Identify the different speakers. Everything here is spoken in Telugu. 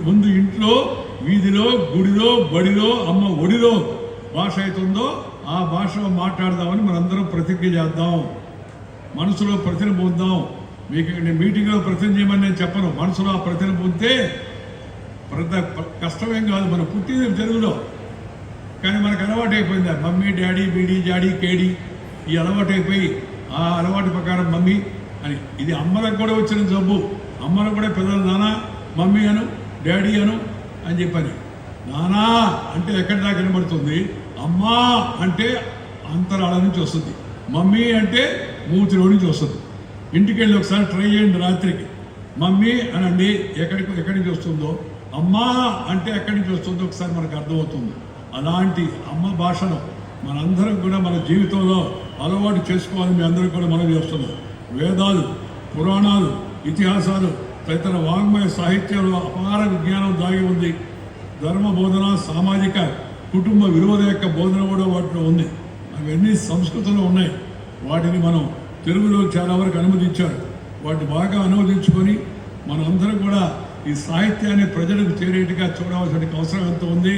Speaker 1: ముందు ఇంట్లో, వీధిలో, గుడిలో, బడిలో, అమ్మ ఒడిలో భాష అవుతుందో ఆ భాషలో మాట్లాడదామని మనందరం ప్రతిజ్ఞ చేద్దాం. మనసులో ప్రతిన పొందాం. మీకు నేను మీటింగ్లో ప్రతిజ్ఞ చేయమని నేను చెప్పను. మనసులో ఆ ప్రతిన పొందితే కష్టమేం కాదు. మనం పుట్టింది తెలుగులో, కానీ మనకు అలవాటు అయిపోయింది. మమ్మీ, డాడీ, బీడీ, జాడీ, కేడీ ఈ అలవాటు అయిపోయి ఆ అలవాటు ప్రకారం మమ్మీ అని. ఇది అమ్మలకు కూడా వచ్చిన జబ్బు. అమ్మలకు కూడా పిల్లలు నానా, మమ్మీ అను, డాడీ అను అని చెప్పని. నానా అంటే ఎక్కడి దాకా కనబడుతుంది, అమ్మా అంటే అంతరాళ నుంచి వస్తుంది, మమ్మీ అంటే మూతిలో నుంచి వస్తుంది. ఇంటికి వెళ్ళి ఒకసారి ట్రై చేయండి రాత్రికి. మమ్మీ అనండి, ఎక్కడి నుంచి వస్తుందో. అమ్మా అంటే ఎక్కడి నుంచి వస్తుందో ఒకసారి మనకు అర్థమవుతుంది. అలాంటి అమ్మ భాషను మనందరం కూడా మన జీవితంలో అలవాటు చేసుకోవాలని మీ అందరూ కూడా మనం చేస్తున్నాం. వేదాలు, పురాణాలు, ఇతిహాసాలు తదితర వాంగ్మయ సాహిత్యంలో అపార విజ్ఞానం దాగి ఉంది. ధర్మ బోధన, సామాజిక కుటుంబ విలువల యొక్క బోధన కూడా వాటిలో ఉంది. అవన్నీ సంస్కృతంలో ఉన్నాయి. వాటిని మనం తెలుగులో చాలా వరకు అనువదించారు. వాటిని బాగా అనువదించుకొని మనందరం కూడా ఈ సాహిత్యాన్ని ప్రజలకు చేరేట్టుగా చూడవలసిన అవసరం ఎంత ఉంది.